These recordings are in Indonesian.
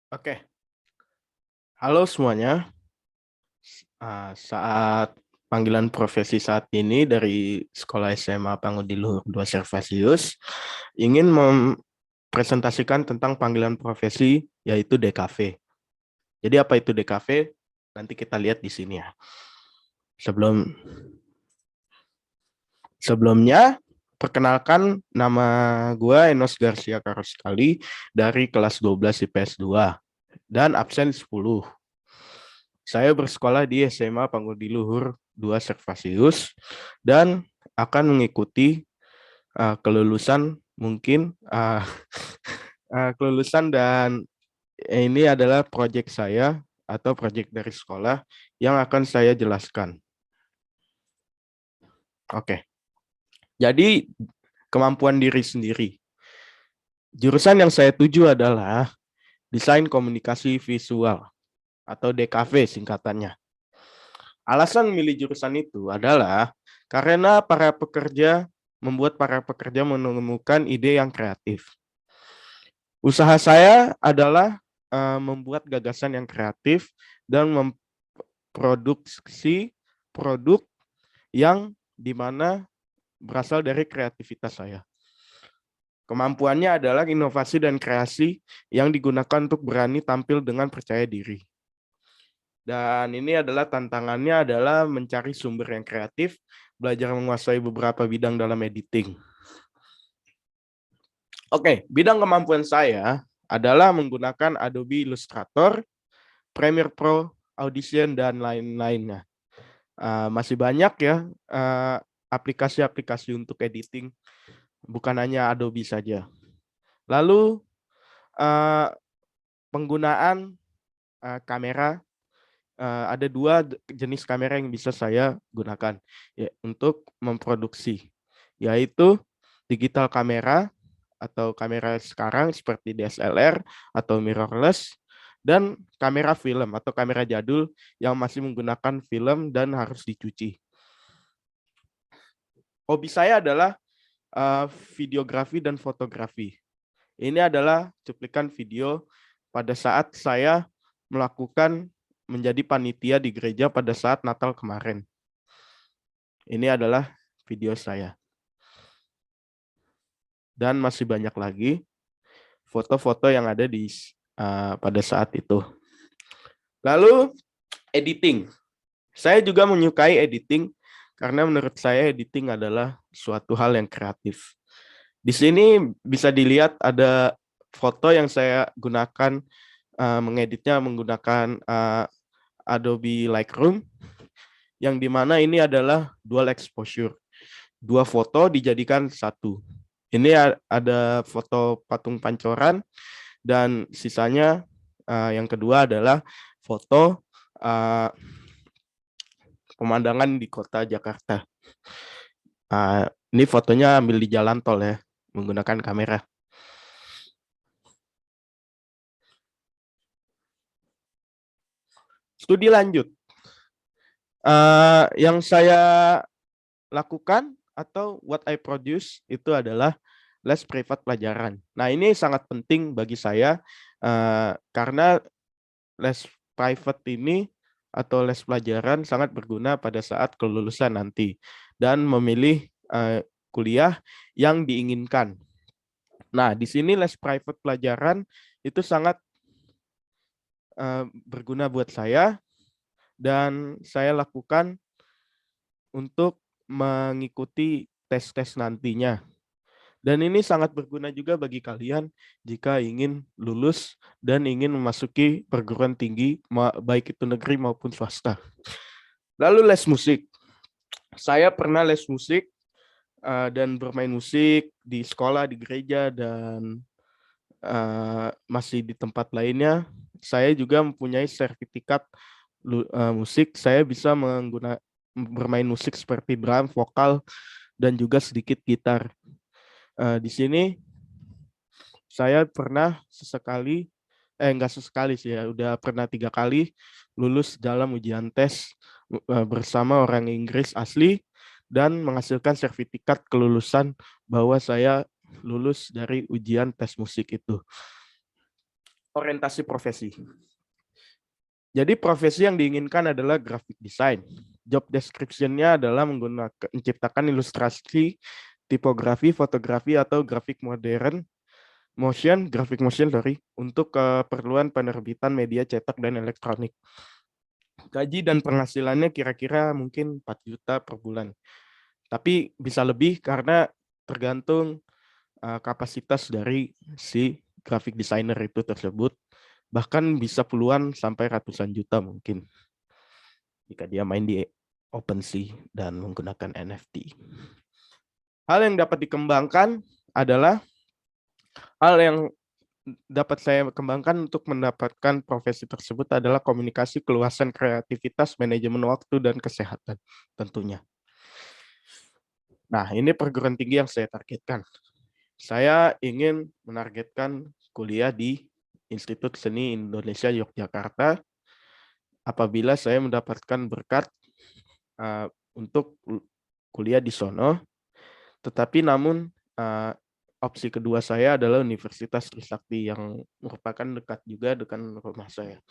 Oke, halo semuanya. Saat panggilan profesi saat ini dari Sekolah SMA Pangudi Luhur 2 Servasius ingin mempresentasikan tentang panggilan profesi yaitu DKV. Jadi apa itu DKV? Nanti kita lihat di sini ya. Sebelumnya perkenalkan nama gue Enos Garcia Karoskali dari kelas 12 IPS 2 dan absen 10. Saya bersekolah di SMA Pangudi-Luhur 2 Servasius dan akan mengikuti kelulusan mungkin kelulusan dan ini adalah proyek saya atau proyek dari sekolah yang akan saya jelaskan. Oke, jadi kemampuan diri sendiri. Jurusan yang saya tuju adalah Desain Komunikasi Visual atau DKV singkatannya. Alasan memilih jurusan itu adalah karena membuat para pekerja menemukan ide yang kreatif. Usaha saya adalah membuat gagasan yang kreatif dan memproduksi produk yang dimana berasal dari kreativitas saya. Kemampuannya adalah inovasi dan kreasi yang digunakan untuk berani tampil dengan percaya diri. Dan ini adalah tantangannya adalah mencari sumber yang kreatif, belajar menguasai beberapa bidang dalam editing. Oke, bidang kemampuan saya adalah menggunakan Adobe Illustrator, Premiere Pro, Audition, dan lain-lainnya. Masih banyak ya aplikasi-aplikasi untuk editing, bukan hanya Adobe saja. Lalu penggunaan kamera, ada dua jenis kamera yang bisa saya gunakan ya, untuk memproduksi, yaitu digital kamera atau kamera sekarang seperti DSLR atau mirrorless, dan kamera film atau kamera jadul yang masih menggunakan film dan harus dicuci. Hobi saya adalah videografi dan fotografi. Ini adalah cuplikan video pada saat saya melakukan menjadi panitia di gereja pada saat Natal kemarin. Ini adalah video saya. Dan masih banyak lagi foto-foto yang ada di pada saat itu. Lalu editing. Saya juga menyukai editing karena menurut saya editing adalah suatu hal yang kreatif. Di sini bisa dilihat ada foto yang saya gunakan mengeditnya menggunakan Adobe Lightroom, yang dimana ini adalah dual exposure. Dua foto dijadikan satu. Ini ada foto patung pancoran dan sisanya yang kedua adalah foto pemandangan di kota Jakarta. Ini fotonya ambil di jalan tol ya, menggunakan kamera. Studi lanjut. Yang saya lakukan atau what I produce itu adalah les privat pelajaran. Nah, ini sangat penting bagi saya karena les private ini atau les pelajaran sangat berguna pada saat kelulusan nanti dan memilih kuliah yang diinginkan. Nah, di sini les private pelajaran itu sangat berguna buat saya dan saya lakukan untuk mengikuti tes-tes nantinya. Dan ini sangat berguna juga bagi kalian jika ingin lulus dan ingin memasuki perguruan tinggi, baik itu negeri maupun swasta. Lalu les musik. Saya pernah les musik dan bermain musik di sekolah, di gereja, dan masih di tempat lainnya. Saya juga mempunyai sertifikat musik. Saya bisa bermain musik seperti drum, vokal, dan juga sedikit gitar. Di sini saya pernah enggak sesekali sih ya, udah pernah 3 kali lulus dalam ujian tes bersama orang Inggris asli dan menghasilkan sertifikat kelulusan bahwa saya lulus dari ujian tes musik itu. orientasi profesi. Jadi profesi yang diinginkan adalah graphic design. Job description-nya adalah menciptakan ilustrasi, tipografi, fotografi, atau grafik graphic motion untuk keperluan penerbitan media cetak dan elektronik. Gaji dan penghasilannya kira-kira mungkin 4 juta per bulan. Tapi bisa lebih karena tergantung kapasitas dari si graphic designer itu tersebut. Bahkan bisa puluhan sampai ratusan juta mungkin jika dia main di OpenSea dan menggunakan NFT. Hal yang dapat dikembangkan adalah hal yang dapat saya kembangkan untuk mendapatkan profesi tersebut adalah komunikasi, keluasan kreativitas, manajemen waktu, dan kesehatan tentunya. Nah, ini perguruan tinggi yang saya targetkan. Saya ingin menargetkan kuliah di Institut Seni Indonesia Yogyakarta apabila saya mendapatkan berkat untuk kuliah di sono. Tetapi namun opsi kedua saya adalah Universitas Trisakti yang merupakan dekat juga dengan rumah saya.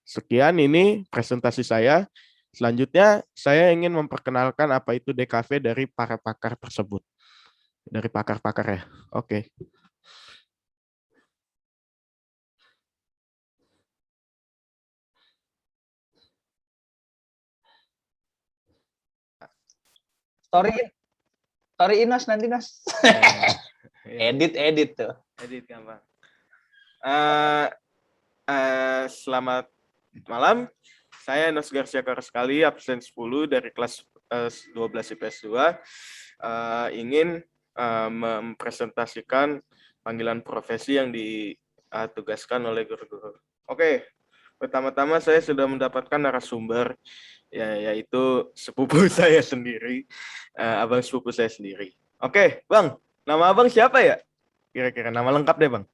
Sekian ini presentasi saya. Selanjutnya saya ingin memperkenalkan apa itu DKV dari para pakar tersebut. Dari pakar-pakar ya. Oke. Story Nos nanti Nos. Edit tuh. Edit gampang. Selamat malam. Saya Enos Garcia Karaskali, absen 10 dari kelas 12 IPS 2. Ingin mempresentasikan panggilan profesi yang ditugaskan oleh guru-guru. Oke, pertama-tama saya sudah mendapatkan narasumber, yaitu sepupu saya sendiri, abang sepupu saya sendiri. Oke, Bang, nama abang siapa ya? Kira-kira nama lengkap deh, Bang.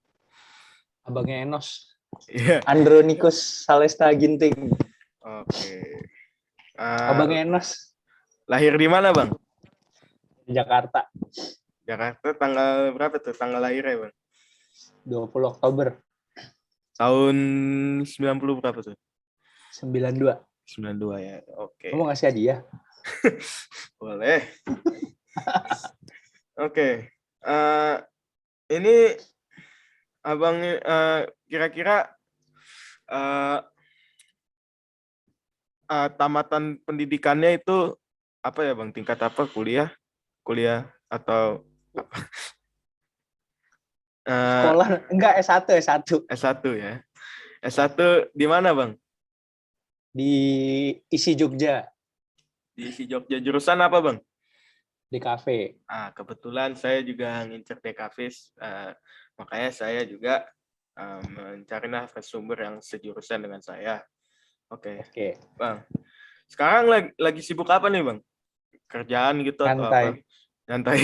Abangnya Enos. Yeah. Andronikus Salesta Ginting. Oke. Abangnya Enos. Lahir di mana, Bang? Di Jakarta. Jakarta tanggal berapa tuh? Tanggal lahirnya, Bang? 20 Oktober. Tahun 90 berapa tuh? 92. 92 ya. Oke. Kamu ngasih hadiah? Boleh. Oke. Ini abang kira-kira tamatan pendidikannya itu apa ya, Bang? Tingkat apa? Kuliah atau apa? Sekolah enggak S1. S1 ya. S1 di mana, Bang? Di ISI Jogja. Di ISI Jogja. Jurusan apa, Bang? DKV. Kebetulan saya juga ngincer DKV, makanya saya juga mencari narasumber yang sejurusan dengan saya. Oke. Bang. Sekarang lagi sibuk apa nih, Bang? Kerjaan gitu atau apa? Nyantai.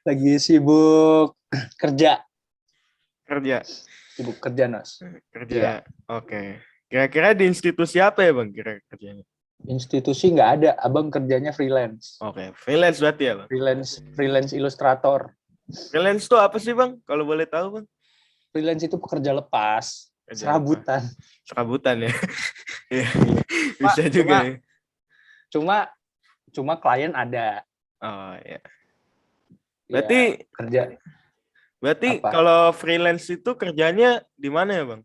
Lagi sibuk kerja. Sibuk kerja, Nos. Kerja. Iya. Oke. Kira-kira di institusi apa ya, Bang, kira kerjanya? Institusi nggak ada, abang kerjanya freelance. Oke, freelance berarti ya, Bang? Freelance ilustrator. Freelance itu apa sih, Bang? Kalau boleh tahu, Bang? Freelance itu pekerja lepas, serabutan. Serabutan ya? Bisa juga ya. Cuma klien ada. Oh, ya. Berarti apa? kalau freelance itu kerjanya di mana ya, Bang?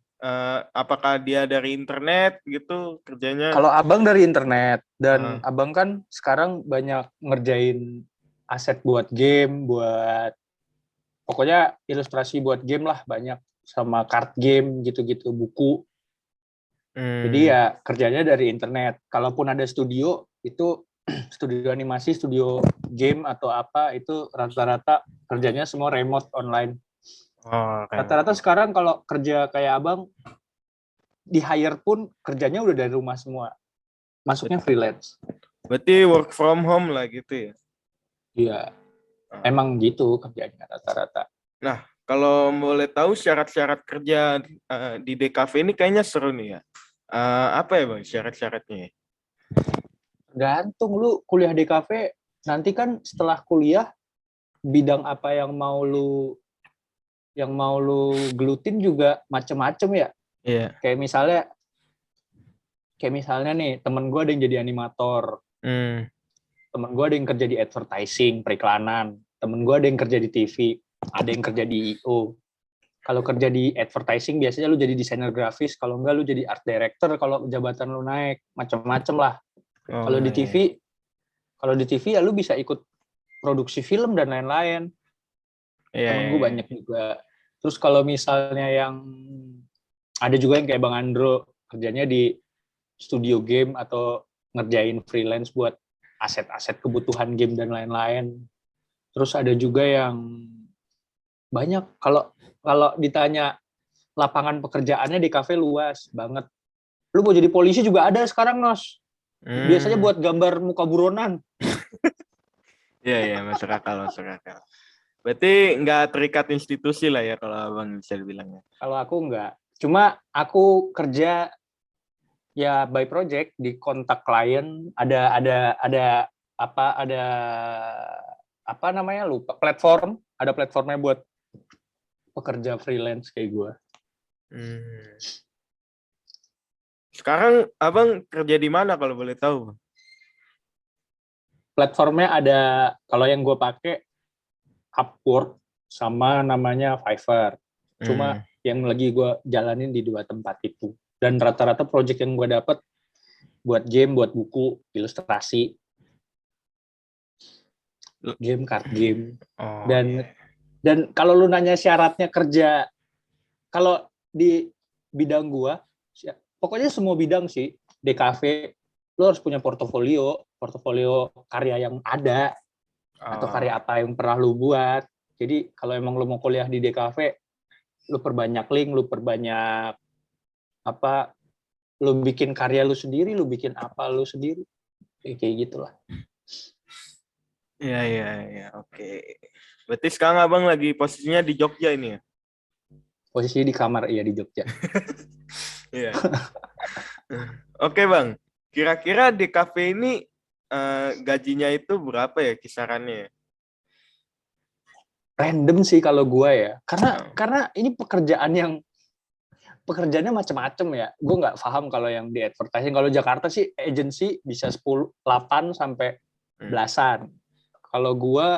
Apakah dia dari internet gitu kerjanya? Kalau abang dari internet dan abang kan sekarang banyak ngerjain aset buat game, pokoknya ilustrasi buat game lah banyak, sama card game gitu-gitu, buku. Jadi ya kerjanya dari internet. Kalaupun ada studio, itu studio animasi, studio game atau apa, itu rata-rata kerjanya semua remote online. Rata-rata sekarang kalau kerja kayak abang, di hire pun kerjanya udah dari rumah semua. Masuknya freelance. Berarti work from home lah gitu ya? Iya. Emang gitu kerjanya rata-rata. Nah, kalau boleh tahu syarat-syarat kerja di DKV ini kayaknya seru nih ya. Apa ya, Bang, syarat-syaratnya? Gantung lu kuliah DKV, nanti kan setelah kuliah, bidang apa yang mau lu yang mau lu gelutin juga macem-macem ya. Iya. Kayak misalnya nih, temen gue ada yang jadi animator, temen gue ada yang kerja di advertising, periklanan, temen gue ada yang kerja di TV, ada yang kerja di IO. Kalau kerja di advertising biasanya lu jadi desainer grafis, kalau enggak lu jadi art director kalau jabatan lu naik, macam-macam lah. Kalau di TV ya lu bisa ikut produksi film dan lain-lain. Temen gue banyak juga. Terus kalau misalnya yang ada juga yang kayak Bang Andro kerjanya di studio game atau ngerjain freelance buat aset-aset kebutuhan game dan lain-lain. Terus ada juga yang banyak. Kalau ditanya lapangan pekerjaannya di kafe luas banget. Lu mau jadi polisi juga ada sekarang, Nos. Biasanya buat gambar muka buronan. Iya, masuk akal. Berarti nggak terikat institusi lah ya kalau abang bisa dibilangnya. Kalau aku nggak. Cuma aku kerja ya by project di kontak klien. Ada apa namanya, lupa, platform. Ada platformnya buat pekerja freelance kayak gue. Sekarang abang kerja di mana kalau boleh tahu? Platformnya ada, kalau yang gue pakai Upwork sama namanya Fiverr. Cuma yang lagi gue jalanin di 2 tempat itu. Dan rata-rata project yang gue dapat buat game, buat buku, ilustrasi, game, card game. Dan kalau lu nanya syaratnya kerja, kalau di bidang gue, pokoknya semua bidang sih, DKV, lu harus punya portofolio karya yang ada, atau karya apa yang pernah lu buat. Jadi kalau emang lu mau kuliah di DKV, lu perbanyak link, lu perbanyak lu bikin karya lu sendiri, lu bikin apa lu sendiri, kayak gitulah. Iya, oke. Berarti sekarang abang lagi posisinya di Jogja ini ya? Posisinya di kamar, iya, di Jogja. Iya. Oke bang, kira-kira di kafe ini gajinya itu berapa ya kisarannya? Random sih kalau gue ya, karena ini pekerjaannya macam-macam ya. Gue nggak paham kalau yang di advertising. Kalau Jakarta sih agency bisa 8 sampai belasan. Kalau gue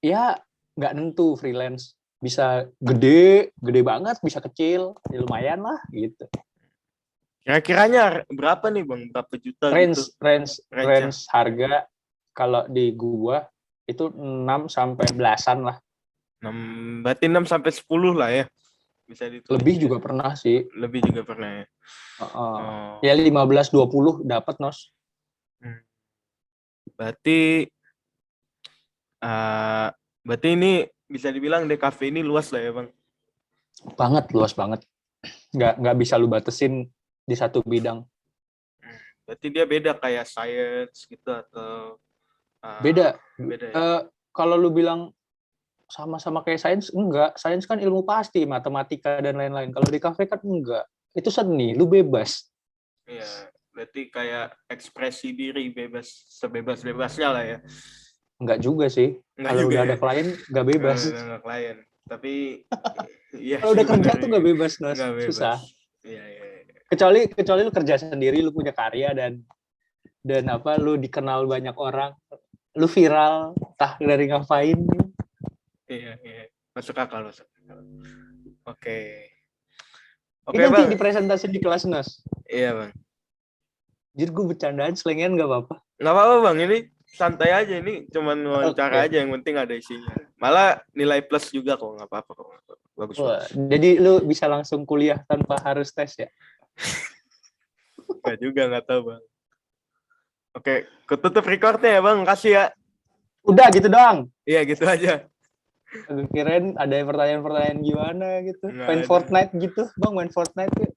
ya nggak nentu, freelance. Bisa gede banget, bisa kecil, ya lumayan lah gitu. Kira-kiranya berapa nih bang? Berapa juta gitu? Range harga kalau di gua itu 6 sampai belasan lah. Berarti 6 sampai 10 lah ya? Bisa ditulis. Lebih juga pernah sih. Lebih juga pernah ya? Ya 15-20 dapat, Nos. Berarti ini bisa dibilang DKV ini luas lah ya bang? Luas banget. Nggak bisa lu batesin di satu bidang. Berarti dia beda kayak science gitu atau? Beda ya? Kalau lu bilang sama-sama kayak sains, enggak. Sains kan ilmu pasti, matematika dan lain-lain. Kalau di kafe kan enggak. Itu seni, lu bebas. Iya, berarti kayak ekspresi diri bebas, sebebas-bebasnya lah ya. Enggak juga sih. Kalau udah ada klien, enggak bebas. Udah ada klien. Tapi ya, kalau udah kerja tuh enggak bebas, Nos. Susah. Iya. Kecuali lu kerja sendiri, lu punya karya dan lu dikenal banyak orang, lu viral, entah dari ngapain. Iya. Masuk akal. Oke. Ini nanti di presentasi di kelas, Nos. Iya, Bang. Jadi gue bercandaan selengean nggak apa-apa. Nggak apa-apa, Bang. Ini santai aja. Ini cuma wawancara aja. Yang penting ada isinya. Malah nilai plus juga kok. Nggak apa-apa kok. Bagus. Jadi lu bisa langsung kuliah tanpa harus tes ya? Nggak juga, nggak tahu, Bang. Oke, ketutup recordnya ya, Bang. Makasih ya. Udah gitu doang? Iya, gitu aja. Gue kirain ada pertanyaan-pertanyaan gimana gitu. Main Fortnite gitu, Bang, main Fortnite ya.